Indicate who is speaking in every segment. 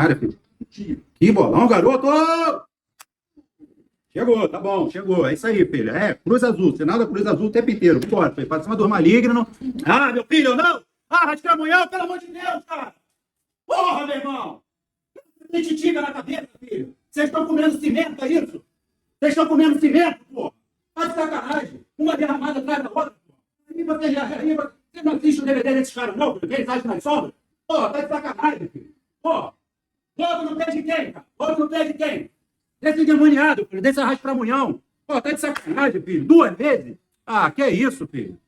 Speaker 1: Cara, filho. Que bolão, garoto! Chegou, tá bom, chegou. É isso aí, filho. É, Cruz Azul, sinal da Cruz Azul o tempo inteiro. Bora, filho, pra cima do maligno. Ah, meu filho, não! Ah, Rascamunhão, pelo amor de Deus, cara! Porra, meu irmão! Tem titica na cabeça, filho. Vocês estão comendo cimento, é isso? Vocês estão comendo cimento, pô! Tá de sacanagem. Uma derramada atrás da outra, pô. Você não assiste o DVD desses caras, não, filho? Eles acham nas sobras? Pô, tá de sacanagem, filho. Pô, logo no pé de quem, cara? Logo no pé de quem? Desse endemoniado, filho. Desse arraspramunhão. Pô, tá de sacanagem, filho. 2 vezes? Ah, que isso, filho.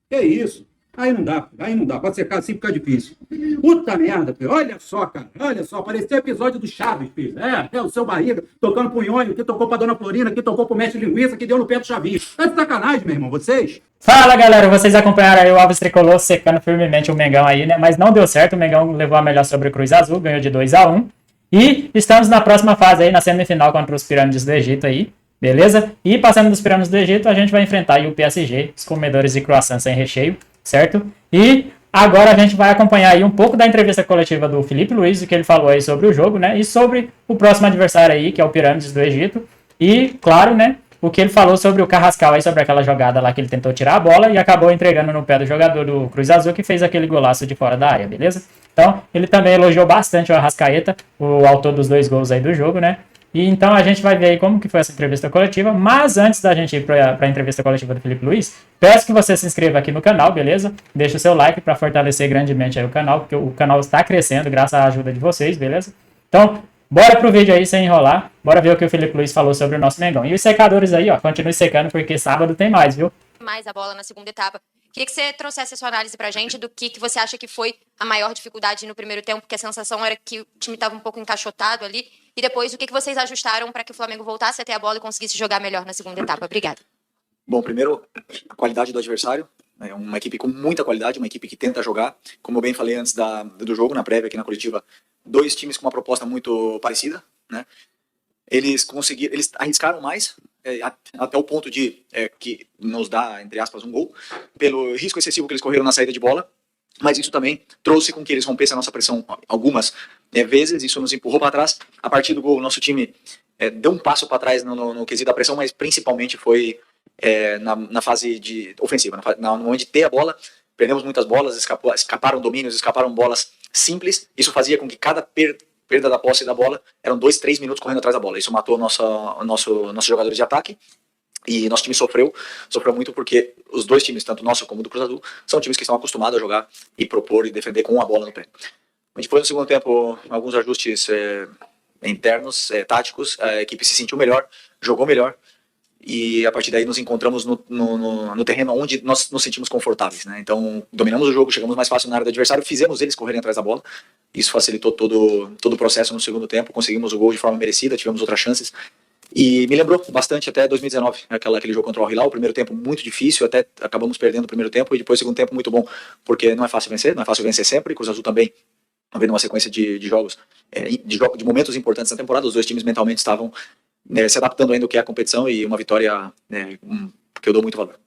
Speaker 1: Que isso. Aí não dá, filho. Aí não dá. Pra secar assim fica difícil. Puta merda, filho. Olha só, cara. Olha só. Parecia episódio do Chaves, filho. É o seu barriga tocando punhonho, que tocou pra Dona Florinda, que tocou pro mestre linguiça, que deu no pé do Chavinho. Tá de sacanagem, meu irmão, vocês?
Speaker 2: Fala, galera, vocês acompanharam aí o Alves Tricolor secando firmemente o Mengão aí, né? Mas não deu certo, o Mengão levou a melhor sobre o Cruz Azul, ganhou de 2-1. E estamos na próxima fase aí, na semifinal contra os Pirâmides do Egito aí, beleza? E passando dos Pirâmides do Egito, a gente vai enfrentar aí o PSG, os comedores de croissant sem recheio, certo? E agora a gente vai acompanhar aí um pouco da entrevista coletiva do Felipe Luiz, o que ele falou aí sobre o jogo, né? E sobre o próximo adversário aí, que é o Pirâmides do Egito. E, claro, né? O que ele falou sobre o Carrascal aí, sobre aquela jogada lá que ele tentou tirar a bola e acabou entregando no pé do jogador do Cruz Azul, que fez aquele golaço de fora da área, beleza? Então, ele também elogiou bastante o Arrascaeta, o autor dos 2 gols aí do jogo, né? E então a gente vai ver aí como que foi essa entrevista coletiva, mas antes da gente ir para a entrevista coletiva do Felipe Luiz, peço que você se inscreva aqui no canal, beleza? Deixa o seu like para fortalecer grandemente aí o canal, porque o canal está crescendo graças à ajuda de vocês, beleza? Então, bora pro vídeo aí sem enrolar. Bora ver o que o Felipe Luiz falou sobre o nosso Mengão. E os secadores aí, ó, continue secando porque sábado tem mais, viu?
Speaker 3: Mais a bola na segunda etapa. Queria que você trouxesse a sua análise pra gente do que você acha que foi a maior dificuldade no primeiro tempo, porque a sensação era que o time estava um pouco encaixotado ali. E depois, o que vocês ajustaram para que o Flamengo voltasse a ter a bola e conseguisse jogar melhor na segunda etapa? Obrigada.
Speaker 4: Bom, primeiro, a qualidade do adversário. É uma equipe com muita qualidade, uma equipe que tenta jogar. Como eu bem falei antes do jogo, na prévia aqui na coletiva, 2 times com uma proposta muito parecida, né? Eles arriscaram mais, até o ponto de que nos dá, entre aspas, um gol, pelo risco excessivo que eles correram na saída de bola, mas isso também trouxe com que eles rompessem a nossa pressão algumas vezes, isso nos empurrou para trás. A partir do gol, o nosso time deu um passo para trás no quesito da pressão, mas principalmente foi na fase de ofensiva, no momento de ter a bola, perdemos muitas bolas, escaparam domínios, escaparam bolas simples, isso fazia com que cada perda da posse da bola, eram 2, 3 minutos correndo atrás da bola. Isso matou nossos jogadores de ataque. E nosso time sofreu muito porque os 2 times, tanto o nosso como o do Cruz Azul, são times que estão acostumados a jogar e propor e defender com a bola no pé. A gente foi no segundo tempo alguns ajustes internos, táticos, a equipe se sentiu melhor, jogou melhor, e a partir daí nos encontramos no terreno onde nós nos sentimos confortáveis, né? Então dominamos o jogo, chegamos mais fácil na área do adversário, fizemos eles correrem atrás da bola. Isso facilitou todo o processo no segundo tempo, conseguimos o gol de forma merecida, tivemos outras chances. E me lembrou bastante até 2019, aquele jogo contra o Al-Hilal, o primeiro tempo muito difícil, até acabamos perdendo o primeiro tempo, e depois o segundo tempo muito bom, porque não é fácil vencer sempre. Cruz Azul também, vendo uma sequência de jogos, de momentos importantes na temporada, os 2 times mentalmente estavam se adaptando ainda ao que é a competição, e uma vitória que eu dou muito valor.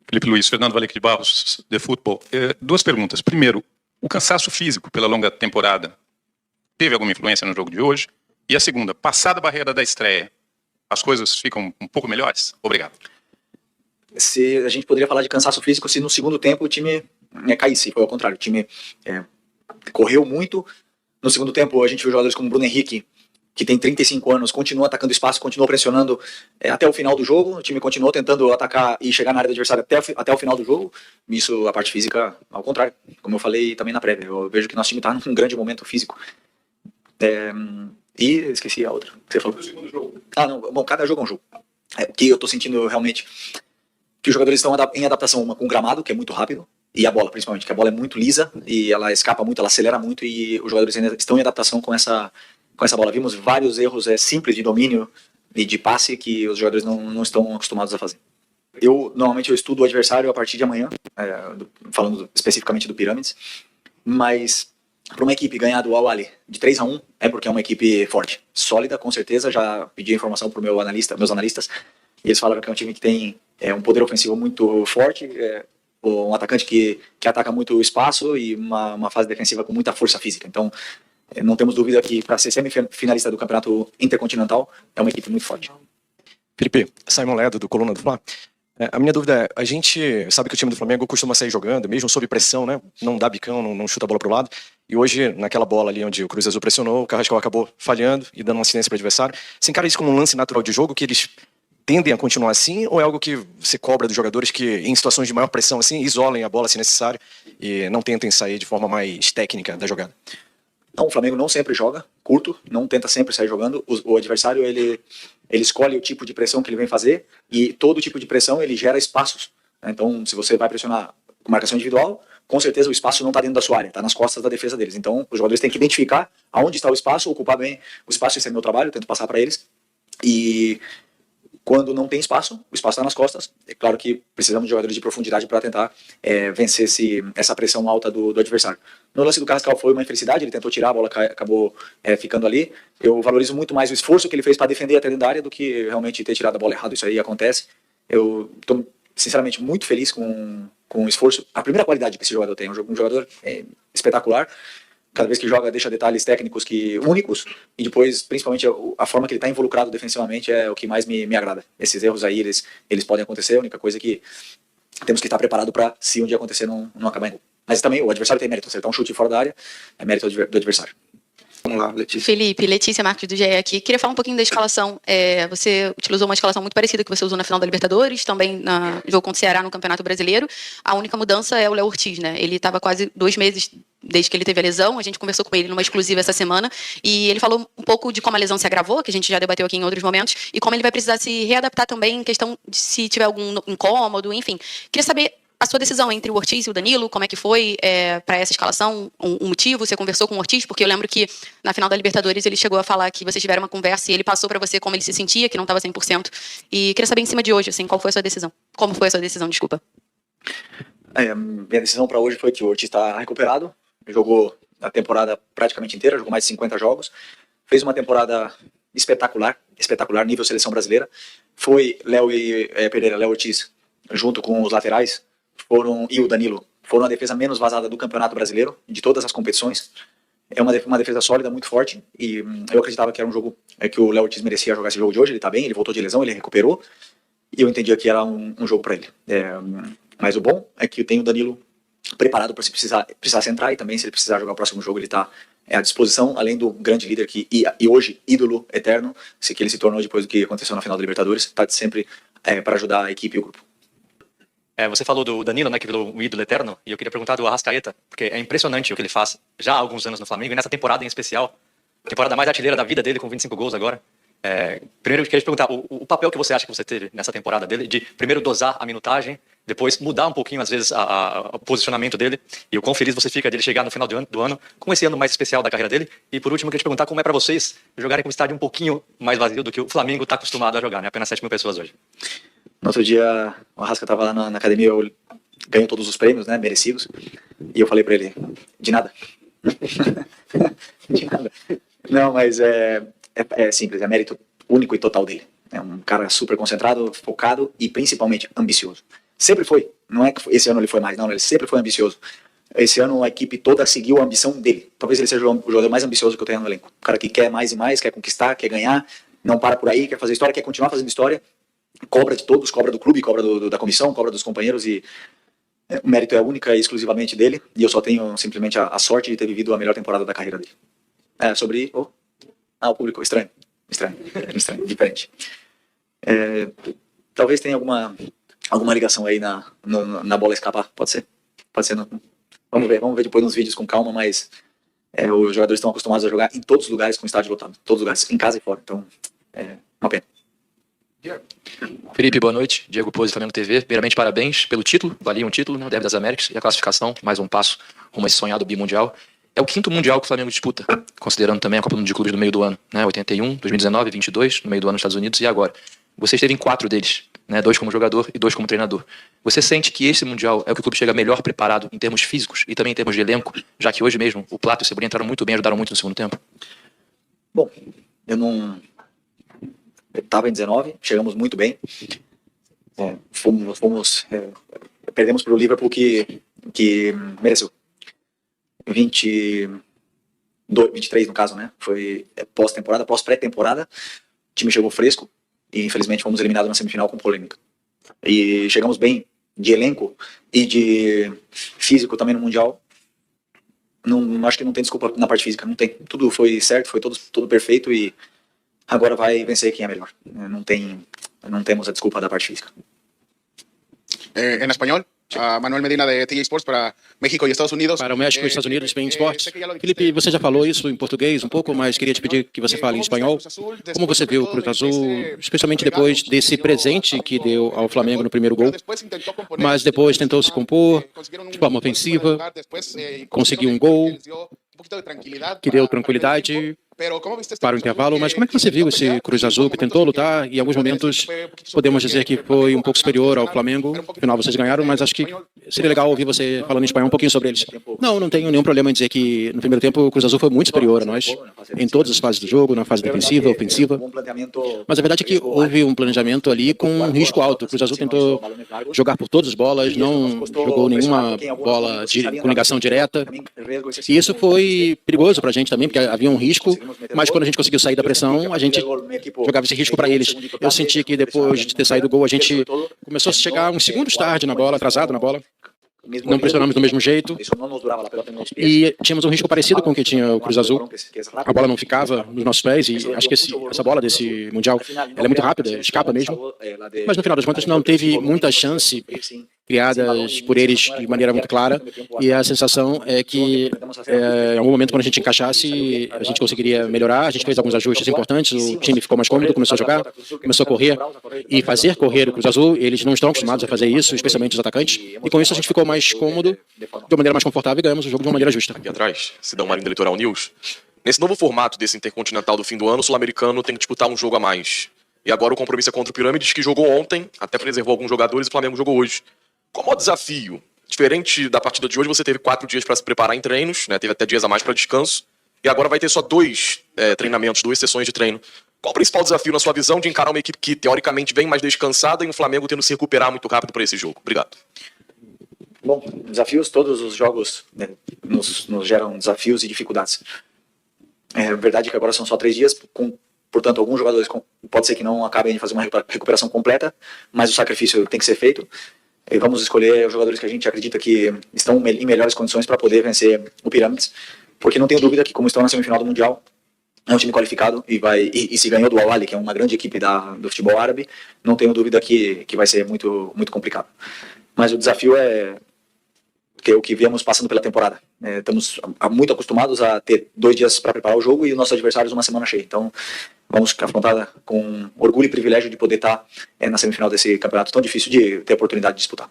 Speaker 5: Felipe Luiz, Fernando Valério de Barros, de Futebol. 2 perguntas. Primeiro, o cansaço físico pela longa temporada teve alguma influência no jogo de hoje? E a segunda, passada a barreira da estreia, as coisas ficam um pouco melhores? Obrigado.
Speaker 4: Se a gente poderia falar de cansaço físico se no segundo tempo o time caísse, foi ao contrário, o time correu muito. No segundo tempo a gente viu jogadores como Bruno Henrique, que tem 35 anos, continua atacando espaço, continua pressionando até o final do jogo. O time continuou tentando atacar e chegar na área do adversário até o final do jogo. Isso, a parte física, ao contrário, como eu falei também na prévia, eu vejo que nosso time está num grande momento físico. E esqueci a outra que você falou. Não, bom, cada jogo é um jogo. O que eu estou sentindo realmente, que os jogadores estão em adaptação, uma com o gramado, que é muito rápido, e a bola, principalmente, que a bola é muito lisa, e ela escapa muito, ela acelera muito, e os jogadores ainda estão em adaptação com essa bola. Vimos vários erros simples de domínio e de passe que os jogadores não estão acostumados a fazer. Normalmente eu estudo o adversário a partir de amanhã, falando especificamente do Pirâmides, mas para uma equipe ganhar do Al-Ahly de 3-1 é porque é uma equipe forte, sólida, com certeza. Já pedi informação para meus analistas, e eles falaram que é um time que tem um poder ofensivo muito forte, um atacante que ataca muito o espaço, e uma fase defensiva com muita força física. Então não temos dúvida que para ser semifinalista do Campeonato Intercontinental é uma equipe muito forte.
Speaker 6: Felipe, Simon Ledo, do Coluna do Fla. A minha dúvida é, a gente sabe que o time do Flamengo costuma sair jogando, mesmo sob pressão, né? Não dá bicão, não chuta a bola pro lado. E hoje, naquela bola ali onde o Cruz Azul pressionou, o Carrascal acabou falhando e dando uma assistência para o adversário. Você encara isso como um lance natural de jogo, que eles tendem a continuar assim, ou é algo que você cobra dos jogadores que, em situações de maior pressão, assim, isolem a bola se necessário e não tentem sair de forma mais técnica da jogada?
Speaker 4: Não, o Flamengo não sempre joga curto, não tenta sempre sair jogando. O adversário, ele escolhe o tipo de pressão que ele vem fazer e todo tipo de pressão ele gera espaços. Então, se você vai pressionar com marcação individual, com certeza o espaço não está dentro da sua área, está nas costas da defesa deles. Então, os jogadores têm que identificar aonde está o espaço, ocupar bem o espaço. Esse é meu trabalho, eu tento passar para eles. E quando não tem espaço, o espaço está nas costas. É claro que precisamos de jogadores de profundidade para tentar vencer essa pressão alta do adversário. No lance do Carrascal foi uma infelicidade, ele tentou tirar, a bola acabou ficando ali. Eu valorizo muito mais o esforço que ele fez para defender até dentro da área do que realmente ter tirado a bola errado. Isso aí acontece. Eu estou, sinceramente, muito feliz com o esforço. A primeira qualidade que esse jogador tem, um jogador espetacular. Cada vez que joga, deixa detalhes técnicos únicos, e depois, principalmente, a forma que ele está involucrado defensivamente é o que mais me agrada. Esses erros aí, eles podem acontecer, a única coisa é que temos que estar preparado para, se um dia acontecer, não acabar em gol. Mas também o adversário tem mérito, acertar um chute fora da área é mérito do adversário.
Speaker 7: Vamos lá, Letícia.
Speaker 8: Felipe, Letícia Marques do GE aqui. Queria falar um pouquinho da escalação. Você utilizou uma escalação muito parecida que você usou na final da Libertadores, também no jogo contra o Ceará no Campeonato Brasileiro. A única mudança é o Léo Ortiz, né? Ele estava quase 2 meses desde que ele teve a lesão. A gente conversou com ele numa exclusiva essa semana e ele falou um pouco de como a lesão se agravou, que a gente já debateu aqui em outros momentos, e como ele vai precisar se readaptar também em questão de se tiver algum incômodo, enfim. Queria saber a sua decisão entre o Ortiz e o Danilo, como é que foi para essa escalação, um motivo? Você conversou com o Ortiz? Porque eu lembro que na final da Libertadores ele chegou a falar que vocês tiveram uma conversa e ele passou para você como ele se sentia, que não estava 100%. E queria saber em cima de hoje, assim, qual foi a sua decisão? Como foi a sua decisão, desculpa?
Speaker 4: Minha decisão para hoje foi que o Ortiz está recuperado, jogou a temporada praticamente inteira, jogou mais de 50 jogos, fez uma temporada espetacular, nível seleção brasileira. Foi Léo Ortiz, junto com os laterais, e o Danilo, foram a defesa menos vazada do Campeonato Brasileiro, de todas as competições. É uma defesa sólida, muito forte, e eu acreditava que era um jogo que o Léo Ortiz merecia jogar esse jogo de hoje. Ele está bem, ele voltou de lesão, ele recuperou, e eu entendia que era um jogo para ele. Mas o bom é que tem o Danilo preparado para se precisar entrar, e também se ele precisar jogar o próximo jogo, ele está à disposição, além do grande líder e hoje ídolo eterno, que ele se tornou depois do que aconteceu na final da Libertadores, está sempre para ajudar a equipe e o grupo.
Speaker 9: Você falou do Danilo, né, que virou um ídolo eterno, e eu queria perguntar do Arrascaeta, porque é impressionante o que ele faz já há alguns anos no Flamengo, e nessa temporada em especial, temporada mais artilheira da vida dele, com 25 gols agora. Primeiro eu queria te perguntar, o papel que você acha que você teve nessa temporada dele, de primeiro dosar a minutagem, depois mudar um pouquinho, às vezes, o posicionamento dele, e o quão feliz você fica dele chegar no final do ano, com esse ano mais especial da carreira dele. E por último, eu queria te perguntar como é para vocês jogarem com um estádio um pouquinho mais vazio do que o Flamengo está acostumado a jogar, né? Apenas 7 mil pessoas hoje.
Speaker 4: No outro dia, o Arrasca estava lá na academia, eu ganho todos os prêmios, né, merecidos, e eu falei para ele, de nada. De nada. Não, mas é simples, é mérito único e total dele. É um cara super concentrado, focado e principalmente ambicioso. Sempre foi, não é que esse ano ele foi mais, não, ele sempre foi ambicioso. Esse ano a equipe toda seguiu a ambição dele. Talvez ele seja o jogador mais ambicioso que eu tenho no elenco. O cara que quer mais e mais, quer conquistar, quer ganhar, não para por aí, quer fazer história, quer continuar fazendo história. Cobra de todos, cobra do clube, cobra da comissão, cobra dos companheiros, e o mérito é única e exclusivamente dele, e eu só tenho simplesmente a sorte de ter vivido a melhor temporada da carreira dele. Sobre o público, estranho, diferente. Talvez tenha alguma ligação aí na bola escapar, pode ser. Vamos ver depois nos vídeos com calma, mas os jogadores estão acostumados a jogar em todos os lugares com estádio lotado, todos os lugares, em casa e fora, então uma pena.
Speaker 10: Felipe, boa noite. Diego Pose, Flamengo TV. Primeiramente, parabéns pelo título. Valia um título, né? O Derby das Américas e a classificação. Mais um passo rumo a esse sonhado bimundial. É o 5º mundial que o Flamengo disputa, considerando também a Copa de Clubes do meio do ano, né? 81, 2019, 22, no meio do ano nos Estados Unidos, e agora. Você esteve em 4 deles, né? 2 como jogador e 2 como treinador. Você sente que esse mundial é o que o clube chega melhor preparado em termos físicos e também em termos de elenco, já que hoje mesmo o Plato e o Cebolinha entraram muito bem, ajudaram muito no segundo tempo?
Speaker 4: Bom, eu estava em 19, chegamos muito bem. Perdemos para o Liverpool que mereceu. 23 no caso, né? Foi pós-temporada, pós-pré-temporada. O time chegou fresco e infelizmente fomos eliminados na semifinal com polêmica. E chegamos bem de elenco e de físico também no Mundial. Não, acho que não tem desculpa na parte física, não tem. Tudo foi certo, foi tudo perfeito e agora vai vencer quem é melhor. Não temos a desculpa da parte física.
Speaker 7: En español, a Manuel Medina de TJ Sports para México e Estados Unidos.
Speaker 11: Para o México e Estados Unidos, Bein Sports. Felipe, você já falou isso em português um pouco, mas queria te pedir que você fale em espanhol. Como você viu o Cruz Azul, especialmente depois desse presente que deu ao Flamengo no primeiro gol, mas depois tentou se compor de forma ofensiva, conseguiu um gol que deu tranquilidade para o intervalo, mas como é que você viu esse Cruz Azul que tentou lutar e em alguns momentos podemos dizer que foi um pouco superior ao Flamengo? No final vocês ganharam, mas acho que seria legal ouvir você falando em espanhol um pouquinho sobre eles. Não tenho nenhum problema em dizer que no primeiro tempo o Cruz Azul foi muito superior a nós, em todas as fases do jogo, na fase defensiva, ofensiva, mas a verdade é que houve um planejamento ali com um risco alto. O Cruz Azul tentou jogar por todas as bolas, não jogou nenhuma bola com ligação direta, e isso foi perigoso pra gente também, porque havia um risco, mas quando a gente conseguiu sair da pressão, a gente jogava esse risco para eles. Eu senti que depois de ter saído o gol, a gente começou a chegar uns segundos tarde na bola, atrasado na bola. Não pressionamos do mesmo jeito e tínhamos um risco parecido com o que tinha o Cruz Azul. A bola não ficava nos nossos pés e acho que essa bola desse Mundial, ela é muito rápida, escapa mesmo, mas no final das contas não teve muita chance criadas por eles de maneira muito clara, e a sensação é que em algum momento quando a gente encaixasse a gente conseguiria melhorar. A gente fez alguns ajustes importantes, o time ficou mais cômodo, começou a jogar, começou a correr e fazer correr o Cruz Azul. Eles não estão acostumados a fazer isso, especialmente os atacantes, e com isso a gente ficou mais cômodo, de uma maneira mais confortável, e ganhamos o jogo de uma maneira justa.
Speaker 12: Aqui atrás, Sidão Marinho da Litoral News. Nesse novo formato desse Intercontinental do fim do ano, o Sul-Americano tem que disputar um jogo a mais. E agora o compromisso é contra o Pirâmides, que jogou ontem, até preservou alguns jogadores, e o Flamengo jogou hoje. Qual é o desafio? Diferente da partida de hoje, você teve 4 dias para se preparar em treinos, né? Teve até dias a mais para descanso, e agora vai ter só 2 treinamentos, 2 sessões de treino. Qual o principal desafio na sua visão de encarar uma equipe que teoricamente vem mais descansada e um Flamengo tendo que se recuperar muito rápido para esse jogo? Obrigado.
Speaker 4: Bom, desafios, todos os jogos, né, nos geram desafios e dificuldades. É verdade que agora são só 3 dias, portanto, alguns jogadores pode ser que não acabem de fazer uma recuperação completa, mas o sacrifício tem que ser feito. E vamos escolher os jogadores que a gente acredita que estão em melhores condições para poder vencer o Pirâmides, porque não tenho dúvida que, como estão na semifinal do Mundial, é um time qualificado e se ganhou do Al-Ahly, que é uma grande equipe do futebol árabe, não tenho dúvida que vai ser muito, muito complicado. Mas o desafio é o que viemos passando pela temporada. Estamos muito acostumados a ter 2 dias para preparar o jogo e os nossos adversários uma semana cheia. Então, vamos afrontar com orgulho e privilégio de poder estar na semifinal desse campeonato tão difícil de ter a oportunidade de disputar.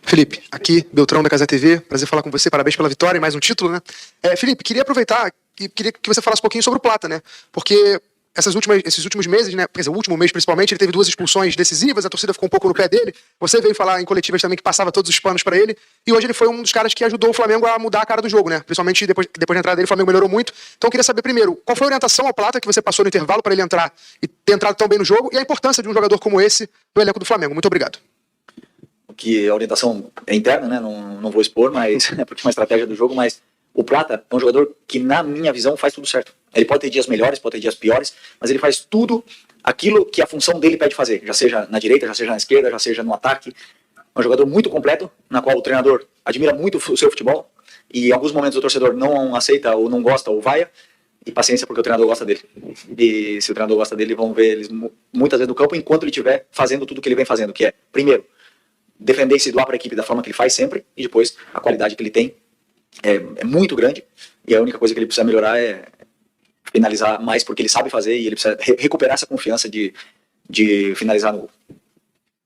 Speaker 13: Felipe, aqui, Beltrão da Casa TV, prazer falar com você, parabéns pela vitória e mais um título, né? Felipe, queria aproveitar e queria que você falasse um pouquinho sobre o Plata, né? Porque esses últimos meses, né? Quer dizer, o último mês principalmente, ele teve 2 expulsões decisivas, a torcida ficou um pouco no pé dele. Você veio falar em coletivas também que passava todos os panos para ele, e hoje ele foi um dos caras que ajudou o Flamengo a mudar a cara do jogo, né? Principalmente depois da entrada dele, o Flamengo melhorou muito. Então eu queria saber primeiro, qual foi a orientação ao Plata que você passou no intervalo para ele entrar e ter entrado tão bem no jogo, e a importância de um jogador como esse no elenco do Flamengo. Muito obrigado.
Speaker 4: Que a orientação é interna, né? Não vou expor, mas é porque é uma estratégia do jogo, mas o Plata é um jogador que, na minha visão, faz tudo certo. Ele pode ter dias melhores, pode ter dias piores, mas ele faz tudo aquilo que a função dele pede fazer, já seja na direita, já seja na esquerda, já seja no ataque. É um jogador muito completo, na qual o treinador admira muito o seu futebol, e em alguns momentos o torcedor não aceita ou não gosta ou vaia, e paciência porque o treinador gosta dele. E se o treinador gosta dele, vão ver ele muitas vezes no campo, enquanto ele estiver fazendo tudo que ele vem fazendo, que é, primeiro, defender e se doar para a equipe da forma que ele faz sempre, e depois a qualidade que ele tem é muito grande, e a única coisa que ele precisa melhorar é finalizar mais, porque ele sabe fazer, e ele precisa recuperar essa confiança de finalizar no gol.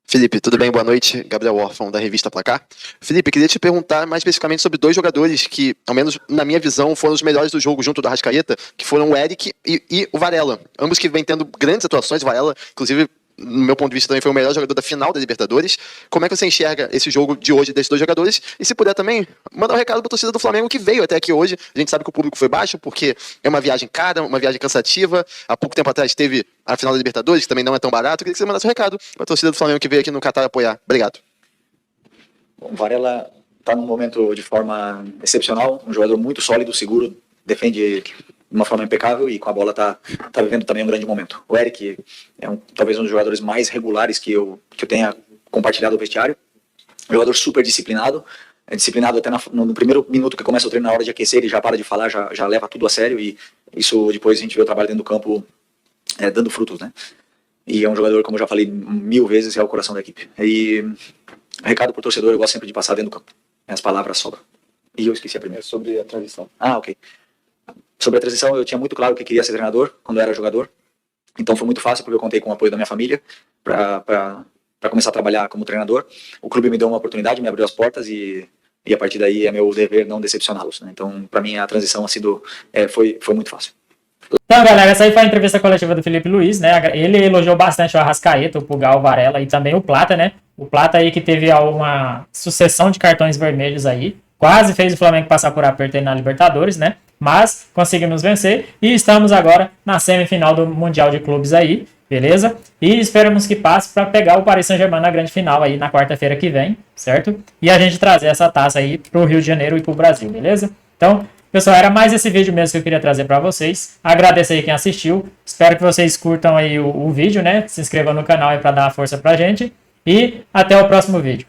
Speaker 14: Felipe, tudo bem? Boa noite. Gabriel Orfão, da revista Placar. Felipe, queria te perguntar mais especificamente sobre 2 jogadores que, ao menos na minha visão, foram os melhores do jogo junto do Arrascaeta, que foram o Eric e o Varela. Ambos que vêm tendo grandes atuações. O Varela, inclusive, no meu ponto de vista, também foi o melhor jogador da final da Libertadores. Como é que você enxerga esse jogo de hoje desses 2 jogadores? E se puder também, mandar um recado para a torcida do Flamengo que veio até aqui hoje. A gente sabe que o público foi baixo, porque é uma viagem cara, uma viagem cansativa. Há pouco tempo atrás teve a final da Libertadores, que também não é tão barato. Eu queria que você mandasse um recado para a torcida do Flamengo que veio aqui no Catar apoiar. Obrigado.
Speaker 4: Bom, o Varela está num momento de forma excepcional, um jogador muito sólido, seguro, defende de uma forma impecável e com a bola tá vivendo também um grande momento. O Eric é talvez um dos jogadores mais regulares que eu tenha compartilhado o vestiário. Um jogador super disciplinado, disciplinado até no primeiro minuto que começa o treino, na hora de aquecer, ele já para de falar, já leva tudo a sério, e isso depois a gente vê o trabalho dentro do campo dando frutos, né? E é um jogador, como eu já falei 1000 vezes, é o coração da equipe. E recado pro torcedor, eu gosto sempre de passar dentro do campo. As palavras sobram. E eu esqueci a primeira.
Speaker 15: Sobre a transição.
Speaker 4: Ok. Sobre a transição, eu tinha muito claro que queria ser treinador quando eu era jogador. Então foi muito fácil, porque eu contei com o apoio da minha família para começar a trabalhar como treinador. O clube me deu uma oportunidade, me abriu as portas e a partir daí é meu dever não decepcioná-los, né? Então, para mim, a transição foi muito fácil.
Speaker 2: Então, galera, essa aí foi a entrevista coletiva do Felipe Luiz, né? Ele elogiou bastante o Arrascaeta, o Pulgar, o Varela e também o Plata, né? O Plata aí que teve uma sucessão de cartões vermelhos aí, quase fez o Flamengo passar por aperto aí na Libertadores, né? Mas conseguimos vencer e estamos agora na semifinal do Mundial de Clubes aí, beleza? E esperamos que passe para pegar o Paris Saint-Germain na grande final aí na quarta-feira que vem, certo? E a gente trazer essa taça aí pro Rio de Janeiro e pro Brasil, beleza? Então, pessoal, era mais esse vídeo mesmo que eu queria trazer para vocês. Agradecer aí quem assistiu. Espero que vocês curtam aí o vídeo, né? Se inscrevam no canal aí para dar uma força pra gente. E até o próximo vídeo.